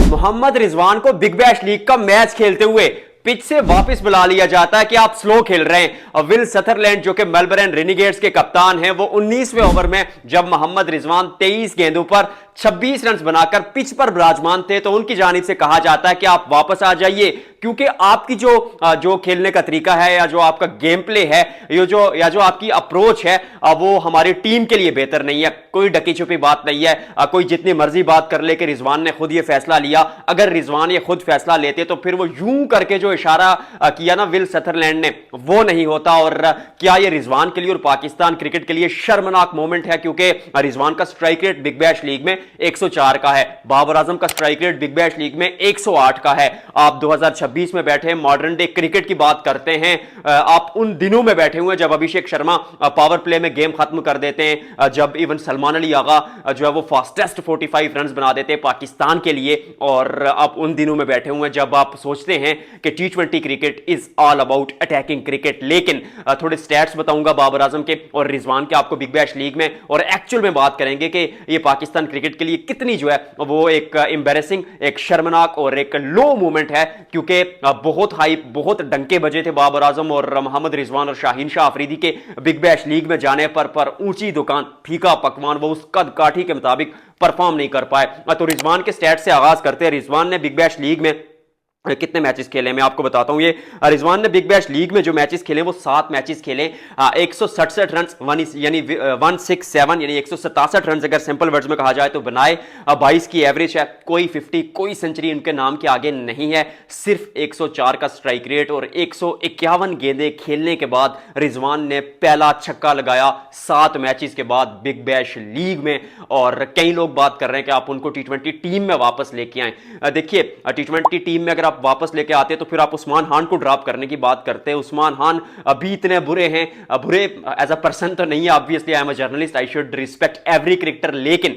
मोहम्मद रिजवान को big bash league का match खेलते हुए पिच से वापस बुला लिया जाता है कि आप स्लो खेल रहे हैं। विल सदरलैंड जो कि मेलबर्न रेनिगेट्स के कप्तान हैं, वो 19वें ओवर में जब मोहम्मद रिजवान 23 गेंदों पर 26 रन बनाकर पिच पर विराजमान थे तो उनकी जानिब से कहा जाता है कि आप वापस आ जाइए, क्योंकि आपकी जो खेलने का तरीका है या जो आपका गेम प्ले है, ये जो आपकी अप्रोच है, वो हमारी टीम के लिए बेहतर नहीं है। कोई ढकी छुपी बात नहीं है, कोई जितनी मर्जी बात कर ले कि रिजवान ने खुद ये फैसला लिया। अगर रिजवान ये खुद फैसला लेते तो फिर वो यूं करके जो इशारा किया ना विल सदरलैंड ने, वो नहीं होता। और क्या ये रिजवान के लिए और पाकिस्तान क्रिकेट के लिए शर्मनाक मोमेंट है, क्योंकि रिजवान का strike rate big bash league में 104 का है, बाबर आजम का strike rate big bash league में 108 का है। आप 2026 में बैठे, मॉडर्न डे क्रिकेट की बात करते हैं, आप उन दिनों में बैठे हुए जब अभिषेक शर्मा पावर प्ले में गेम खत्म कर देते हैं, जब इवन सलमान अली आगा जो है वो फास्टेस्ट 45 रन बना देते हैं पाकिस्तान के लिए। और आप उन दिनों में बैठे हुए जब आप सोचते हैं कि T20 cricket is all about attacking cricket. लेकिन थोड़े स्टैट्स बताऊंगा बाबर आजम के और रिजवान के आपको बिग बैश लीग में, और एक्चुअल में बात करेंगे कि ये पाकिस्तान क्रिकेट के लिए कितनी जो है वो एक एम्बैरेसिंग, एक शर्मनाक और एक लो मूवमेंट है। क्योंकि बहुत हाइप, बहुत डंके बजे थे बाबर आजम और मोहम्मद रिजवान और शाहीन शाह अफरीदी के बिग बैश लीग में जाने पर ऊंची दुकान फीका पकवान, वो उस कद काठी के मुताबिक परफॉर्म नहीं कर पाए। तो रिजवान के स्टैट से आगाज करते हैं। रिजवान ने बिग बैश लीग में कितने मैचेस खेले मैं आपको बताता हूं। ये रिजवान ने बिग बैश लीग में जो मैचेस खेले वो 7 मैचेस खेले, 167 रन यानी 167 यानी 167 रन अगर सिंपल वर्ड्स में कहा जाए तो बनाए। 22 की एवरेज है, कोई 50 कोई सेंचुरी उनके नाम के आगे नहीं है, सिर्फ 104 का स्ट्राइक रेट। और 151 गेंदें खेलने के बाद रिजवान ने पहला छक्का लगाया 7 मैचेस के बाद बिग बैश लीग में। और कई लोग बात कर रहे हैं कि आप उनको T20 टीम में वापस लेके आए। देखिए T20 टीम में अगर आप वापस लेके आते तो फिर आप उस्मान खान को ड्रॉप करने की बात करते हैं। उस्मान खान अभी इतने बुरे हैं, बुरे एज अ पर्सन तो नहीं है, obviously I am a journalist, I should respect every cricketer, लेकिन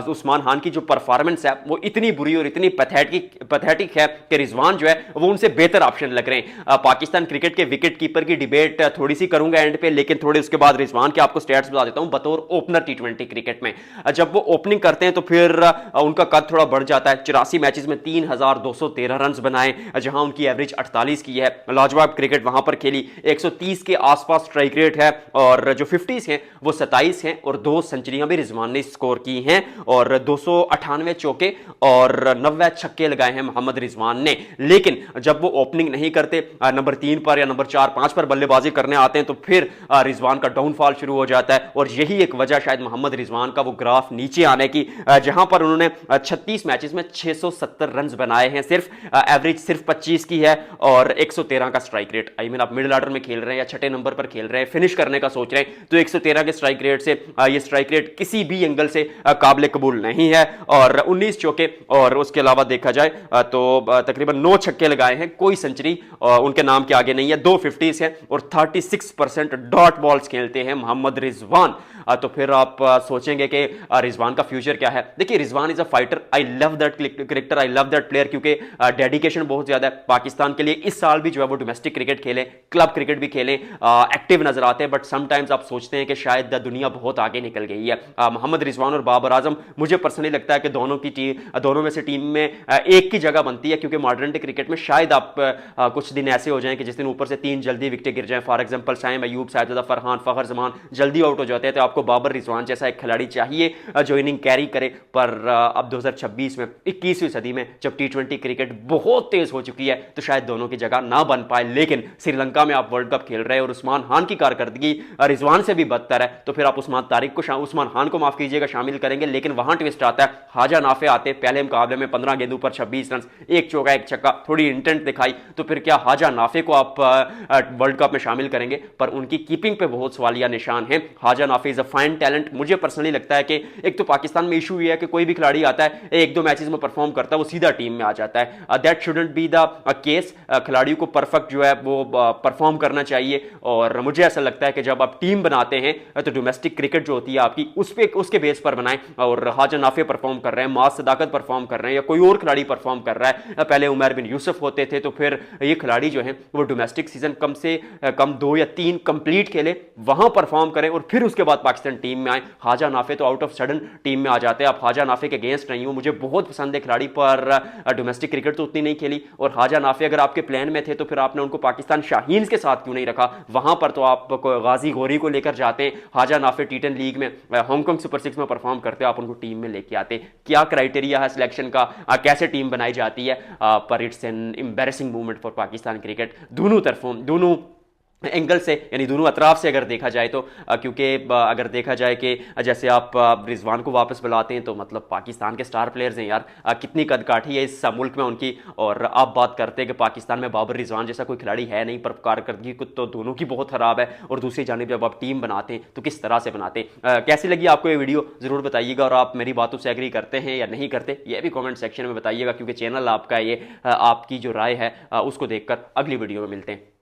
उस्मान खान की जो परफॉर्मेंस है वो इतनी बुरी और इतनी पैथेटिक है कि रिजवान जो है वो उनसे बेहतर ऑप्शन लग रहे हैं। पाकिस्तान क्रिकेट के विकेट कीपर की डिबेट थोड़ी सी करूंगा एंड पे, लेकिन थोड़े उसके बाद रिजवान के आपको स्टैट्स बता देता हूं बतौर ओपनर T20 क्रिकेट में। जब वो ओपनिंग करते हैं तो फिर उनका कद थोड़ा बढ़ जाता है। 84 मैचेस में 3213 रन बनाए, जहां उनकी एवरेज 48 की है। लाजवाब क्रिकेट वहां पर खेली, 130 के आसपास स्ट्राइक रेट है, और जो 50s हैं वो 27 हैं, और 2 सेंचुरियां भी रिजवान ने स्कोर की हैं, और 298 चौके और 90 छक्के लगाए हैं मोहम्मद रिजवान ने। लेकिन जब वो ओपनिंग नहीं करते, नंबर 3 पर या नंबर 4-5 पर बल्लेबाजी करने आते हैं, तो फिर रिजवान का डाउनफॉल शुरू हो जाता है। और यही एक वजह शायद मोहम्मद रिजवान का वो ग्राफ नीचे आने की, जहां पर उन्होंने 36 मैचेस में 670 रन बनाए हैं, सिर्फ एवरेज सिर्फ 25 की है, और 113 का स्ट्राइक रेट। आई मीन आप मिडिल ऑर्डर में खेल रहे हैं या छठे नंबर पर खेल रहे हैं, फिनिश करने का सोच रहे हैं, तो 113 के स्ट्राइक रेट से ये स्ट्राइक रेट किसी भी एंगल से काबिल कबूल नहीं है। और 19 चौके, और उसके अलावा देखा जाए तो तकरीबन 9 छक्के लगाए हैं, कोई सेंचुरी उनके नाम के आगे नहीं है, 2 50s हैं, और 36% डॉट बॉल्स खेलते हैं मोहम्मद रिजवान। तो फिर आप सोचेंगे कि रिजवान का फ्यूचर क्या है। देखिए Rizwan is a fighter, I love that cricketer, I love that player, क्योंकि डेडिकेशन बहुत ज्यादा है पाकिस्तान के लिए। इस साल भी जो है वो डोमेस्टिक क्रिकेट खेले, क्लब क्रिकेट भी खेले, एक्टिव नजर आते हैं। बट समटाइम्स आप सोचते हैं कि शायद दुनिया बहुत आगे निकल गई है। मोहम्मद रिजवान और बाबर आजम, मुझे पर्सनली लगता है कि दोनों में से टीम में एक की जगह बनती है, क्योंकि मॉडर्न डे क्रिकेट में शायद आप कुछ दिन ऐसे हो जाएं कि जिस दिन ऊपर से 3 जल्दी विकेट गिर जाएं, फॉर एग्जांपल शाइम अयूब, साजिदा फरहान, फखर जमान जल्दी आउट हो जाते हैं, तो आपको बाबर रिजवान जैसा एक खिलाड़ी चाहिए जो इनिंग कैरी करे। पर अब 2026 में 21वीं सदी में जब T20 क्रिकेट बहुत तेज हो चुकी है, तो शायद दोनों की जगह ना बन पाए। लेकिन श्रीलंका में आप वर्ल्ड कप खेल रहे हैं और उस्मान खान की कारकर्दगी रिजवान से भी बदतर है, तो फिर आप उस्मान खान को माफ कीजिएगा शामिल करेंगे। लेकिन वहां ट्विस्ट आता है, हाजा नाफे आते पहले मुकाबले में 15 गेंदों पर 26 रन, 1 चौका 1 छक्का, थोड़ी इंटेंट दिखाई, तो फिर क्या हाजा नाफे को आप वर्ल्ड कप में शामिल करेंगे? पर उनकी कीपिंग पे बहुत सवालिया निशान है। Haja Nafe is a fine talent. मुझे पर्सनली लगता है कि एक तो पाकिस्तान में इशू ये है कि कोई भी खिलाड़ी आता है, 1-2 मैचेस में परफॉर्म करता है, वो सीधा टीम में आ जाता है। That shouldn't shouldn't be the case. खिलाड़ियों को परफेक्ट जो है वो परफॉर्म करना चाहिए। और मुझे ऐसा लगता है कि जब आप टीम बनाते हैं तो डोमेस्टिक क्रिकेट जो होती है आपकी उसके बेस पर बनाएं। और हाजा नाफे परफॉर्म कर रहे हैं, मास सदाकत परफॉर्म कर रहे हैं, या कोई और खिलाड़ी परफॉर्म कर रहा है, पहले उमर बिन यूसुफ होते थे, तो फिर ये खिलाड़ी जो है वो डोमेस्टिक सीजन कम से कम 2 या 3 कंप्लीट खेले, वहां परफॉर्म करें और फिर उसके बाद पाकिस्तान टीम में आए। हाजा नाफे तो आउट ऑफ सडन टीम में आ जाते हैं। आप हाजा नाफे के अगेंस्ट नहीं हो, मुझे बहुत पसंद है खिलाड़ी, पर डोमेस्टिक क्रिकेट तो उतनी नहीं खेली। और हाजा नाफे अगर आपके प्लान में थे तो फिर आपने उनको पाकिस्तान शाहीन के साथ क्यों नहीं रखा? वहां पर तो आप गाजी गोरी को लेकर जाते हैं, हाजा नाफे टी10 लीग में हांगकांग सुपर 6 में परफॉर्म करते हो, आप उनको टीम में लेके आते। क्या क्राइटेरिया है सिलेक्शन का, कैसे टीम बनाई जाती है? पर it's an embarrassing movement for Pakistan cricket, दोनों तरफों, दोनों एंगल से, यानी दोनों अतराफ से अगर देखा जाए तो। क्योंकि अगर देखा जाए कि जैसे आप रिजवान को वापस बुलाते हैं तो मतलब पाकिस्तान के स्टार प्लेयर्स हैं यार, कितनी कद काठी है इस मुल्क में उनकी। और आप बात करते हैं कि पाकिस्तान में बाबर रिजवान जैसा कोई खिलाड़ी है नहीं, पर कारकर्दगी तो दोनों की बहुत खराब है। और दूसरी जानिब जब आप टीम बनाते हैं तो किस तरह से बनाते हैं? कैसी लगी आपको ये वीडियो ज़रूर बताइएगा। और आप मेरी बातों से एग्री करते हैं या नहीं करते, ये भी कॉमेंट सेक्शन में बताइएगा, क्योंकि चैनल आपका ये, आपकी जो राय है उसको देखकर अगली वीडियो में मिलते हैं।